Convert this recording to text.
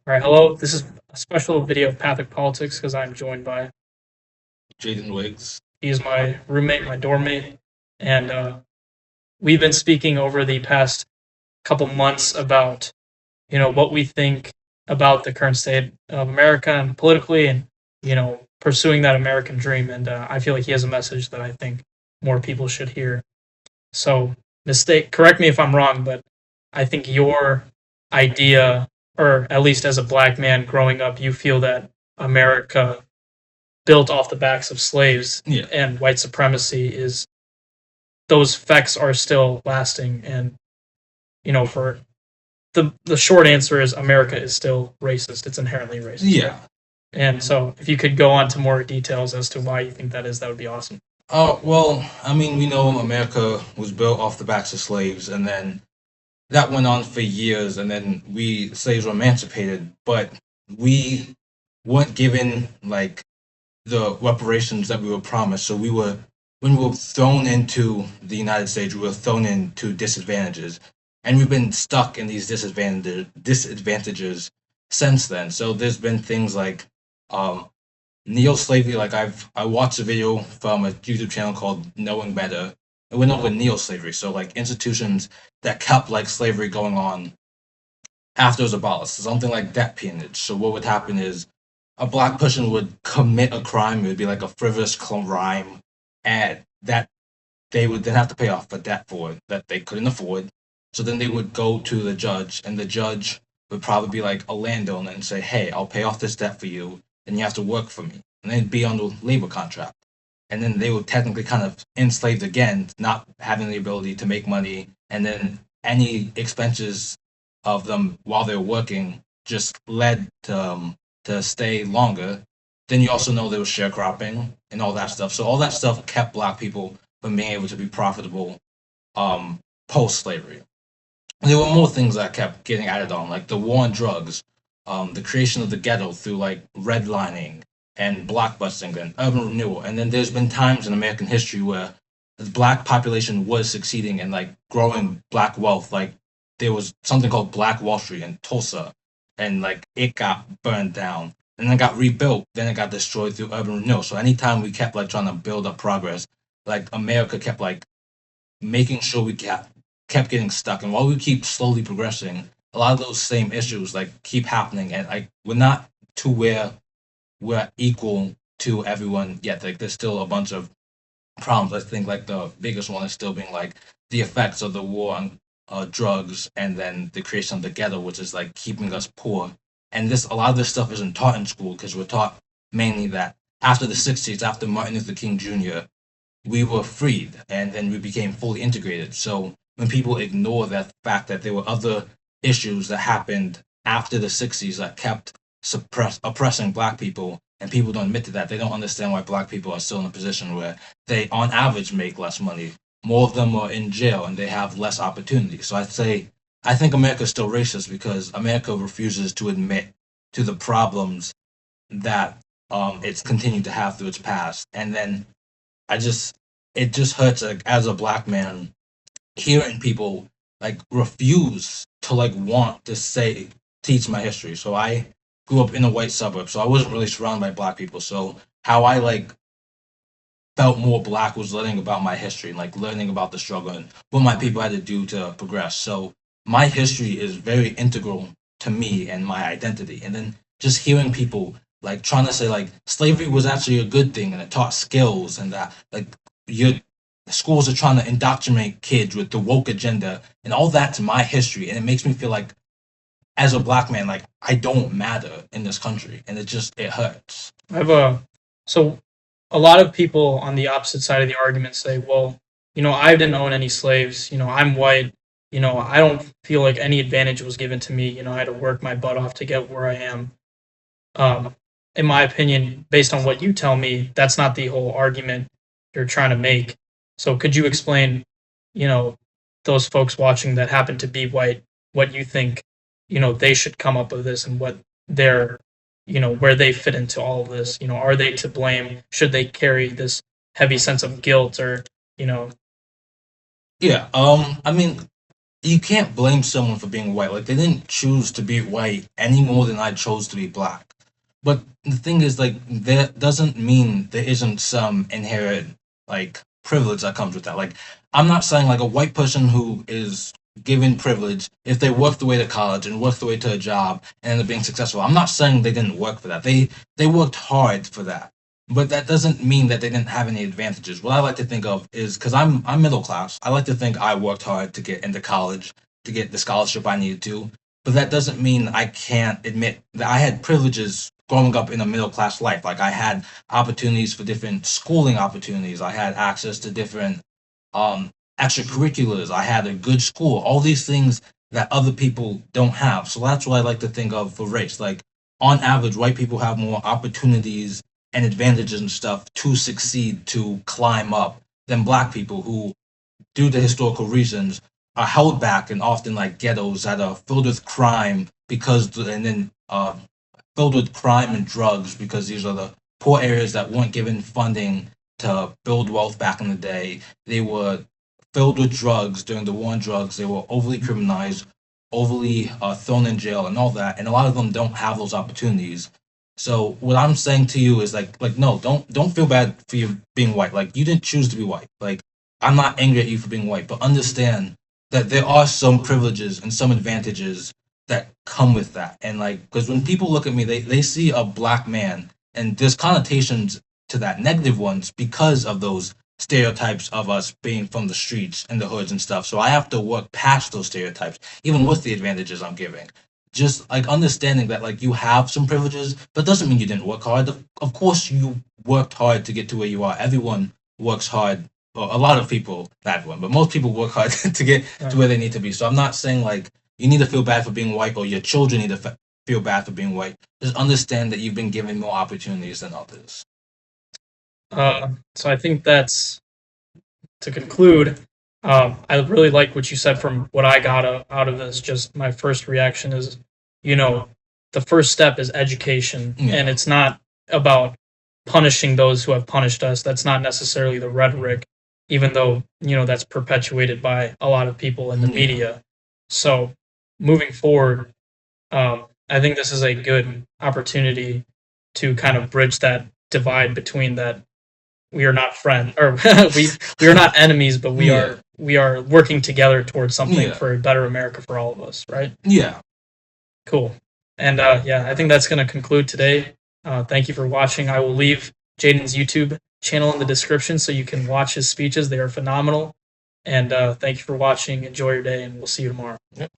All right, hello. This is a special video of Pathic Politics because I'm joined by Jaiden Wiggs. he is my roommate, my dorm mate, and we've been speaking over the past couple months about what we think about the current state of America and politically, and pursuing that American dream. And I feel like he has a message that I think more people should hear. So, correct me if I'm wrong, but I think your idea, or at least as a black man growing up, you feel that America built off the backs of slaves Yeah, and white supremacy is those effects are still lasting. And for the short answer is America is still racist. It's inherently racist, right? yeah. And so if you could go on to more details as to why you think that is, that would be awesome. Well, I mean, we know America was built off the backs of slaves, and then that went on for years, and then slaves were emancipated, but we weren't given like the reparations that we were promised. So when we were thrown into the United States, we were thrown into disadvantages, and we've been stuck in these disadvantages since then. So there's been things like um, neo slavery. Like I watched a video from a YouTube channel called Knowing Better. It went over neo slavery. So like institutions that kept like slavery going on after it was abolished, something like debt peonage. So what would happen is a black person would commit a crime. It would be like a frivolous crime, and that they would then have to pay off a debt for it that they couldn't afford. So then they would go to the judge, and the judge would probably be like a landowner and say, "Hey, I'll pay off this debt for you, and you have to work for me." And they'd be on the labor contract, and then they were technically kind of enslaved again, not having the ability to make money, and then any expenses of them while they were working just led to stay longer. Then you also know there was sharecropping and all that stuff. So all that stuff kept black people from being able to be profitable post slavery. There were more things that kept getting added on, like the war on drugs, the creation of the ghetto through like redlining and blockbusting and urban renewal. And then there's been times in American history where the black population was succeeding and like growing black wealth. Like there was something called Black Wall Street in Tulsa, and like it got burned down. And then it got rebuilt, then it got destroyed through urban renewal. So anytime we kept like trying to build up progress, like America kept like making sure we kept getting stuck. And while we keep slowly progressing, a lot of those same issues like keep happening, and like we're not to where we're equal to everyone yet. Like there's still a bunch of problems. I think like the biggest one is still being like the effects of the war on drugs, and then the creation of the ghetto, which is like keeping us poor. And this a lot of this stuff isn't taught in school because we're taught mainly that after the '60s, after Martin Luther King Jr., we were freed and then we became fully integrated. So when people ignore that fact that there were other issues that happened after the '60s that kept oppressing black people, and people don't admit to that, they don't understand why black people are still in a position where they, on average, make less money. More of them are in jail and they have less opportunity. So I think America is still racist because America refuses to admit to the problems that it's continued to have through its past. And then I just it just hurts like as a black man hearing people like refuse to like want to say teach my history. So I grew up in a white suburb, so I wasn't really surrounded by black people. So how I like felt more black was learning about my history and like learning about the struggle and what my people had to do to progress. So my history is very integral to me and my identity. And then just hearing people like trying to say like slavery was actually a good thing and it taught skills, and that like your schools are trying to indoctrinate kids with the woke agenda, and all that's my history, and it makes me feel like as a black man like I don't matter in this country, and it hurts. I have a so a lot of people on the opposite side of the argument say, well, I didn't own any slaves. I'm white. I don't feel like any advantage was given to me. I had to work my butt off to get where I am. Um, in my opinion, based on what you tell me, that's not the whole argument you're trying to make. So could you explain, you know, those folks watching that happen to be white, what you think, they should come up with this and what their, where they fit into all of this? Are they to blame? Should they carry this heavy sense of guilt or, you know, Yeah, I mean, you can't blame someone for being white. Like they didn't choose to be white any more than I chose to be black. But the thing is, like, that doesn't mean there isn't some inherent like privilege that comes with that. Like, I'm not saying like a white person who is given privilege, if they work their way to college and work their way to a job and end up being successful, I'm not saying they didn't work for that. They worked hard for that. But that doesn't mean that they didn't have any advantages. What I like to think of is because I'm middle class. I like to think I worked hard to get into college, to get the scholarship I needed to. But that doesn't mean I can't admit that I had privileges growing up in a middle class life. Like I had opportunities for different schooling opportunities. I had access to different um, extracurriculars. I had a good school. All these things that other people don't have. So that's what I like to think of for race. Like on average, white people have more opportunities and advantages and stuff to succeed, to climb up than black people who, due to historical reasons, are held back and often like ghettos that are filled with crime because and then filled with crime and drugs because these are the poor areas that weren't given funding to build wealth back in the day. They were filled with drugs during the war on drugs. They were overly criminalized, overly thrown in jail, and all that. And a lot of them don't have those opportunities. So what I'm saying to you is like no, don't feel bad for you being white. Like you didn't choose to be white. Like I'm not angry at you for being white, but understand that there are some privileges and some advantages that come with that. And like, because when people look at me, they see a black man, and there's connotations to that, negative ones, because of those stereotypes of us being from the streets and the hoods and stuff. So I have to work past those stereotypes, even with the advantages I'm giving. Just like understanding that like you have some privileges, but doesn't mean you didn't work hard. Of course, you worked hard to get to where you are. Everyone works hard. Well, a lot of people, not everyone, but most people work hard to get to where they need to be. So I'm not saying like you need to feel bad for being white or your children need to feel bad for being white. Just understand that you've been given more opportunities than others. So I think that's to conclude. I really like what you said from what I got out of this. Just my first reaction is, you know, the first step is education, Yeah. and it's not about punishing those who have punished us. That's not necessarily the rhetoric, even though that's perpetuated by a lot of people in the Yeah. media. So moving forward, I think this is a good opportunity to kind of bridge that divide between that we are not friends or we are not enemies, but Yeah. we are working together towards something Yeah. for a better America for all of us, right? Yeah. Cool. And yeah, I think that's going to conclude today. Thank you for watching. I will leave Jaiden's YouTube channel in the description so you can watch his speeches. They are phenomenal. And thank you for watching. Enjoy your day, and we'll see you tomorrow. Yep.